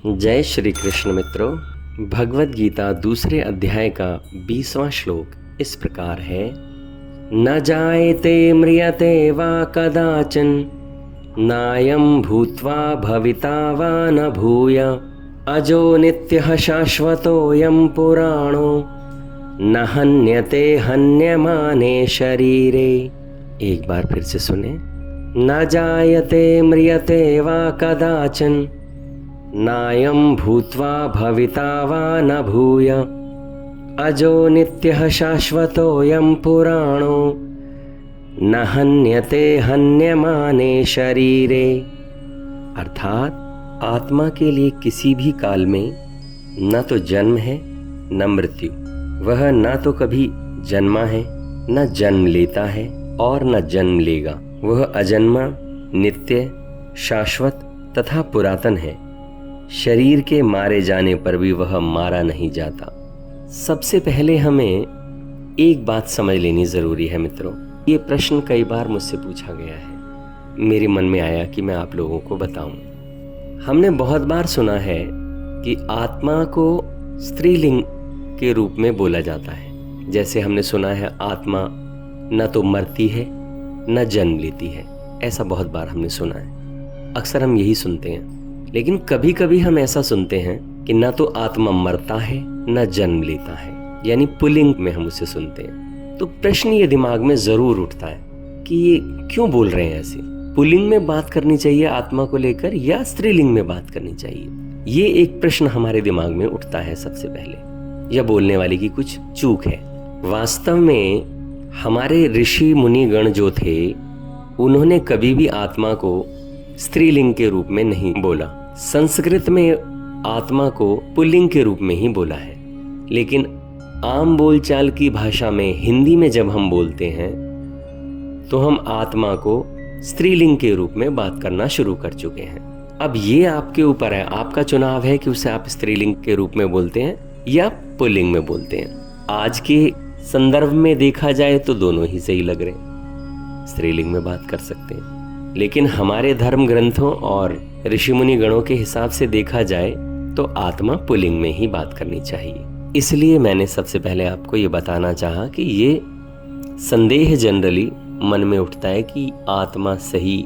जय श्री कृष्ण मित्रों। भगवद गीता दूसरे अध्याय का 20वां श्लोक इस प्रकार है। न जायते म्रियते वा कदाचन नायं भूत्वा भविता वा न भूय अजो नित्यः शाश्वतोऽयं पुराणो न हन्यते हन्यमाने शरीरे। एक बार फिर से सुने। न जायते म्रियते वा कदाचन नायं भूत्वा भविता वा न भूय अजो नित्यः शाश्वतोऽयं पुराणो न हन्यते हन्यमाने शरीरे। अर्थात आत्मा के लिए किसी भी काल में न तो जन्म है न मृत्यु। वह न तो कभी जन्मा है न जन्म लेता है और न जन्म लेगा। वह अजन्मा, नित्य, शाश्वत तथा पुरातन है। शरीर के मारे जाने पर भी वह मारा नहीं जाता। सबसे पहले हमें एक बात समझ लेनी जरूरी है मित्रों। ये प्रश्न कई बार मुझसे पूछा गया है, मेरे मन में आया कि मैं आप लोगों को बताऊं। हमने बहुत बार सुना है कि आत्मा को स्त्रीलिंग के रूप में बोला जाता है। जैसे हमने सुना है आत्मा न तो मरती है न जन्म लेती है। ऐसा बहुत बार हमने सुना है, अक्सर हम यही सुनते हैं। लेकिन कभी कभी हम ऐसा सुनते हैं कि न तो आत्मा मरता है न जन्म लेता है, यानी पुल्लिंग में हम उसे सुनते हैं। तो प्रश्न ये दिमाग में जरूर उठता है कि ये क्यों बोल रहे हैं ऐसे। पुल्लिंग में बात करनी चाहिए आत्मा को लेकर या स्त्रीलिंग में बात करनी चाहिए, ये एक प्रश्न हमारे दिमाग में उठता है सबसे पहले। यह बोलने वाले की कुछ चूक है। वास्तव में हमारे ऋषि मुनि गण जो थे उन्होंने कभी भी आत्मा को स्त्रीलिंग के रूप में नहीं बोला। संस्कृत में आत्मा को पुल्लिंग के रूप में ही बोला है। लेकिन आम बोलचाल की भाषा में, हिंदी में जब हम बोलते हैं तो हम आत्मा को स्त्रीलिंग के रूप में बात करना शुरू कर चुके हैं। अब ये आपके ऊपर है, आपका चुनाव है कि उसे आप स्त्रीलिंग के रूप में बोलते हैं या पुल्लिंग में बोलते हैं। आज के संदर्भ में देखा जाए तो दोनों ही सही लग रहे हैं, स्त्रीलिंग में बात कर सकते हैं। लेकिन हमारे धर्म ग्रंथों और ऋषि मुनि गणों के हिसाब से देखा जाए तो आत्मा पुल्लिंग में ही बात करनी चाहिए। इसलिए मैंने सबसे पहले आपको ये बताना चाहा कि ये संदेह जनरली मन में उठता है कि आत्मा सही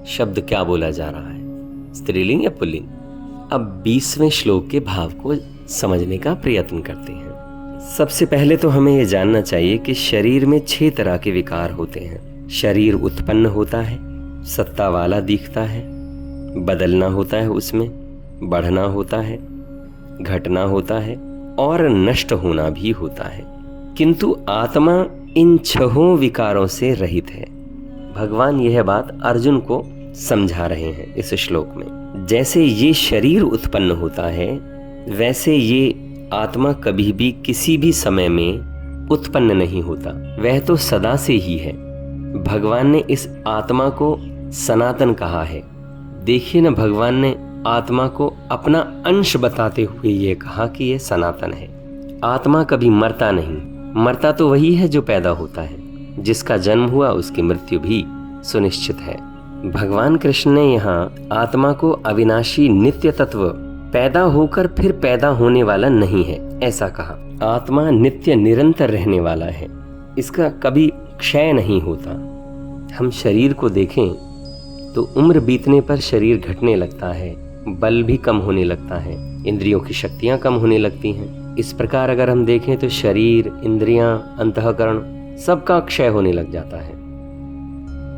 शब्द क्या बोला जा रहा है, स्त्रीलिंग या पुल्लिंग। अब 20वें श्लोक के भाव को समझने का प्रयत्न करते हैं। सबसे पहले तो हमें यह जानना चाहिए कि शरीर में 6 तरह के विकार होते हैं। शरीर उत्पन्न होता है, सत्ता वाला दिखता है, बदलना होता है, उसमें बढ़ना होता है, घटना होता है और नष्ट होना भी होता है। किंतु आत्मा इन 6 विकारों से रहित है। भगवान यह बात अर्जुन को समझा रहे हैं इस श्लोक में। जैसे ये शरीर उत्पन्न होता है वैसे ये आत्मा कभी भी किसी भी समय में उत्पन्न नहीं होता, वह तो सदा से ही है। भगवान ने इस आत्मा को सनातन कहा है। देखिए ना, भगवान ने आत्मा को अपना अंश बताते हुए ये कहा कि ये सनातन है। आत्मा कभी मरता नहीं, मरता तो वही है जो पैदा होता है। जिसका जन्म हुआ उसकी मृत्यु भी सुनिश्चित है। भगवान कृष्ण ने यहाँ आत्मा को अविनाशी नित्य तत्व, पैदा होकर फिर पैदा होने वाला नहीं है, ऐसा कहा। आत्मा नित्य निरंतर रहने वाला है, इसका कभी क्षय नहीं होता। हम शरीर को देखें तो उम्र बीतने पर शरीर घटने लगता है, बल भी कम होने लगता है, इंद्रियों की शक्तियां कम होने लगती हैं। इस प्रकार अगर हम देखें तो शरीर, इंद्रियां, अंतःकरण सबका क्षय होने लग जाता है,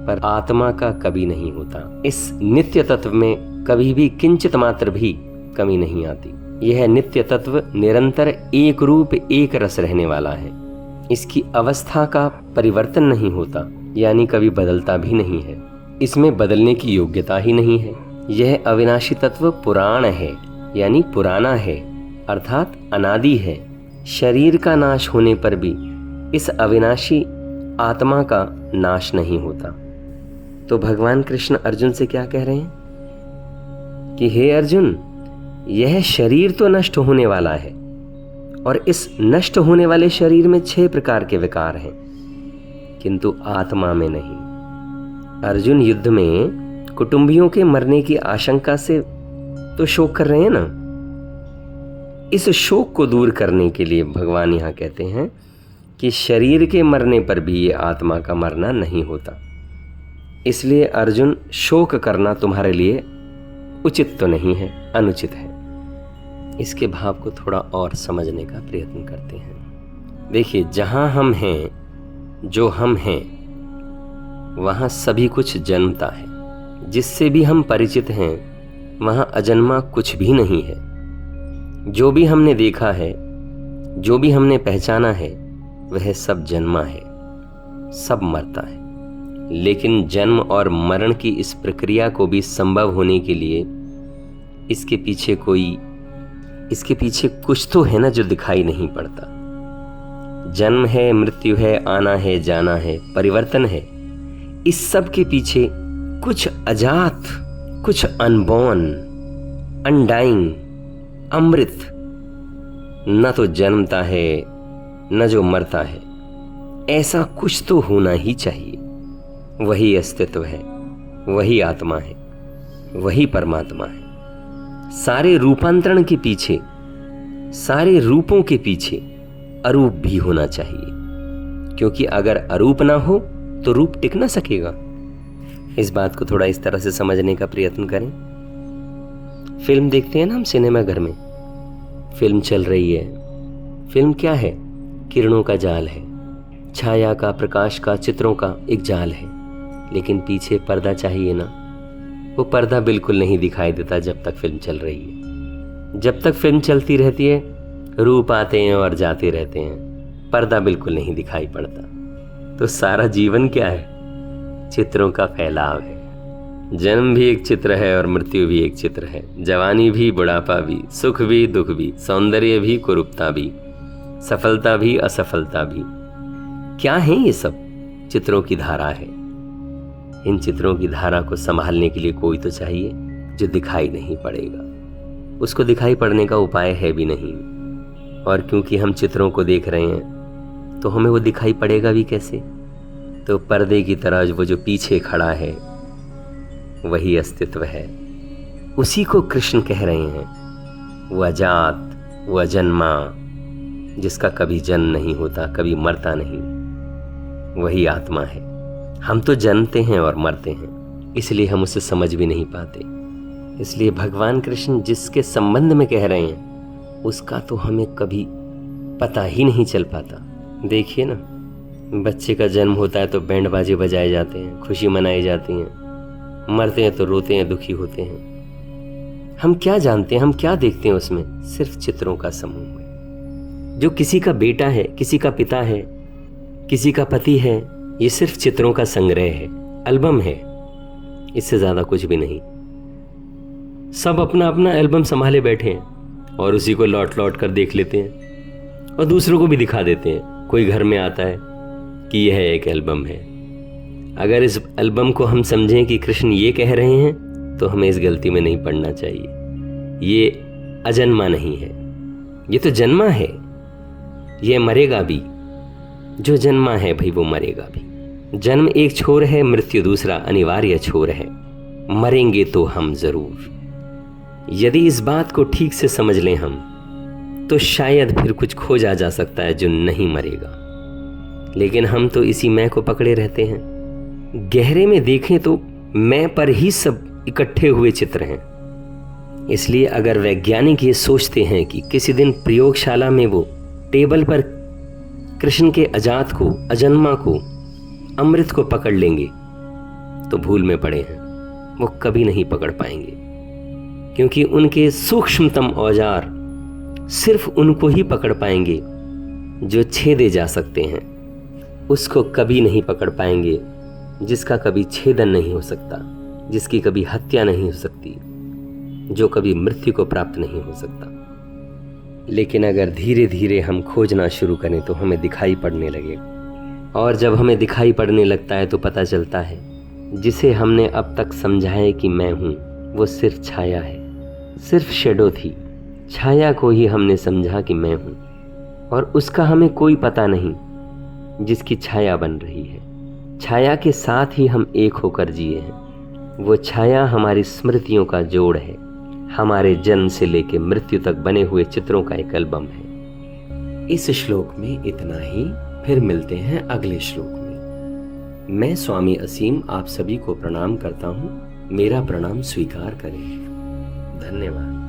पर आत्मा का कभी नहीं होता। इस नित्य तत्व में कभी भी किंचित मात्र भी कमी नहीं आती। यह नित्य तत्व निरंतर एक रूप एक रस रहने वाला है। इसकी अवस्था का परिवर्तन नहीं होता, यानी कभी बदलता भी नहीं है। इसमें बदलने की योग्यता ही नहीं है। यह अविनाशी तत्व पुराण है, यानी पुराना है, अर्थात अनादि है। शरीर का नाश होने पर भी इस अविनाशी आत्मा का नाश नहीं होता। तो भगवान कृष्ण अर्जुन से क्या कह रहे हैं कि हे अर्जुन, यह शरीर तो नष्ट होने वाला है और इस नष्ट होने वाले शरीर में 6 प्रकार के विकार हैं, किंतु आत्मा में नहीं। अर्जुन युद्ध में कुटुंबियों के मरने की आशंका से तो शोक कर रहे हैं ना। इस शोक को दूर करने के लिए भगवान यहाँ कहते हैं कि शरीर के मरने पर भी ये आत्मा का मरना नहीं होता। इसलिए अर्जुन, शोक करना तुम्हारे लिए उचित तो नहीं है, अनुचित है। इसके भाव को थोड़ा और समझने का प्रयत्न करते हैं। देखिए, जहाँ हम हैं, जो हम हैं, वहाँ सभी कुछ जन्मता है। जिससे भी हम परिचित हैं वहाँ अजन्मा कुछ भी नहीं है। जो भी हमने देखा है, जो भी हमने पहचाना है, वह सब जन्मा है, सब मरता है। लेकिन जन्म और मरण की इस प्रक्रिया को भी संभव होने के लिए इसके पीछे कुछ तो है ना, जो दिखाई नहीं पड़ता। जन्म है, मृत्यु है, आना है, जाना है, परिवर्तन है। इस सब के पीछे कुछ अजात, कुछ अनबॉर्न, अनडाइंग, अमृत न तो जन्मता है न जो मरता है। ऐसा कुछ तो होना ही चाहिए। वही अस्तित्व है, वही आत्मा है, वही परमात्मा है। सारे रूपांतरण के पीछे, सारे रूपों के पीछे अरूप भी होना चाहिए, क्योंकि अगर अरूप ना हो तो रूप टिक ना सकेगा। इस बात को थोड़ा इस तरह से समझने का प्रयत्न करें। फिल्म देखते हैं ना हम सिनेमा घर में, फिल्म चल रही है। फिल्म क्या है? किरणों का जाल है, छाया का, प्रकाश का, चित्रों का एक जाल है। लेकिन पीछे पर्दा चाहिए ना। वो पर्दा बिल्कुल नहीं दिखाई देता जब तक फिल्म चल रही है। जब तक फिल्म चलती रहती है, रूप आते हैं और जाते रहते हैं, पर्दा बिल्कुल नहीं दिखाई पड़ता। तो सारा जीवन क्या है? चित्रों का फैलाव है। जन्म भी एक चित्र है और मृत्यु भी एक चित्र है। जवानी भी, बुढ़ापा भी, सुख भी, दुख भी, सौंदर्य भी, कुरूपता भी, सफलता भी, असफलता भी। क्या है ये सब? चित्रों की धारा है। इन चित्रों की धारा को संभालने के लिए कोई तो चाहिए जो दिखाई नहीं पड़ेगा। उसको दिखाई पड़ने का उपाय है भी नहीं। और क्योंकि हम चित्रों को देख रहे हैं तो हमें वो दिखाई पड़ेगा भी कैसे? तो पर्दे की तरह वो जो पीछे खड़ा है वही अस्तित्व है। उसी को कृष्ण कह रहे हैं। वो अजात, वो अजन्मा, जिसका कभी जन्म नहीं होता, कभी मरता नहीं, वही आत्मा है। हम तो जन्मते हैं और मरते हैं, इसलिए हम उसे समझ भी नहीं पाते। इसलिए भगवान कृष्ण जिसके संबंध में कह रहे हैं उसका तो हमें कभी पता ही नहीं चल पाता। देखिए ना, बच्चे का जन्म होता है तो बैंड बाजे बजाए जाते हैं, खुशी मनाई जाती है। मरते हैं तो रोते हैं, दुखी होते हैं। हम क्या जानते हैं, हम क्या देखते हैं उसमें? सिर्फ चित्रों का समूह है। जो किसी का बेटा है, किसी का पिता है, किसी का पति है, ये सिर्फ चित्रों का संग्रह है, एल्बम है, इससे ज्यादा कुछ भी नहीं। सब अपना अपना एल्बम संभाले बैठे हैं और उसी को लौट लौट कर देख लेते हैं और दूसरों को भी दिखा देते हैं। कोई घर में आता है कि यह एक एल्बम है। अगर इस एल्बम को हम समझें कि कृष्ण ये कह रहे हैं तो हमें इस गलती में नहीं पड़ना चाहिए। ये अजन्मा नहीं है, ये तो जन्मा है। ये मरेगा भी। जो जन्मा है भाई वो मरेगा भी। जन्म एक छोर है, मृत्यु दूसरा अनिवार्य छोर है। मरेंगे तो हम जरूर। यदि इस बात को ठीक से समझ लें हम, तो शायद फिर कुछ खोजा जा सकता है जो नहीं मरेगा। लेकिन हम तो इसी मैं को पकड़े रहते हैं। गहरे में देखें तो मैं पर ही सब इकट्ठे हुए चित्र हैं। इसलिए अगर वैज्ञानिक ये सोचते हैं कि किसी दिन प्रयोगशाला में वो टेबल पर कृष्ण के अजात को, अजन्मा को, अमृत को पकड़ लेंगे, तो भूल में पड़े हैं। वो कभी नहीं पकड़ पाएंगे, क्योंकि उनके सूक्ष्मतम औजार सिर्फ उनको ही पकड़ पाएंगे जो छेदे जा सकते हैं। उसको कभी नहीं पकड़ पाएंगे जिसका कभी छेदन नहीं हो सकता, जिसकी कभी हत्या नहीं हो सकती, जो कभी मृत्यु को प्राप्त नहीं हो सकता। लेकिन अगर धीरे धीरे हम खोजना शुरू करें तो हमें दिखाई पड़ने लगे। और जब हमें दिखाई पड़ने लगता है तो पता चलता है जिसे हमने अब तक समझा है कि मैं हूँ, वो सिर्फ छाया है, सिर्फ शैडो थी। छाया को ही हमने समझा कि मैं हूँ, और उसका हमें कोई पता नहीं जिसकी छाया बन रही है। छाया के साथ ही हम एक होकर जिए हैं। वो छाया हमारी स्मृतियों का जोड़ है, हमारे जन्म से लेकर मृत्यु तक बने हुए चित्रों का एक एल्बम है। इस श्लोक में इतना ही, फिर मिलते हैं अगले श्लोक में। मैं स्वामी असीम आप सभी को प्रणाम करता हूं। मेरा प्रणाम स्वीकार करें। धन्यवाद।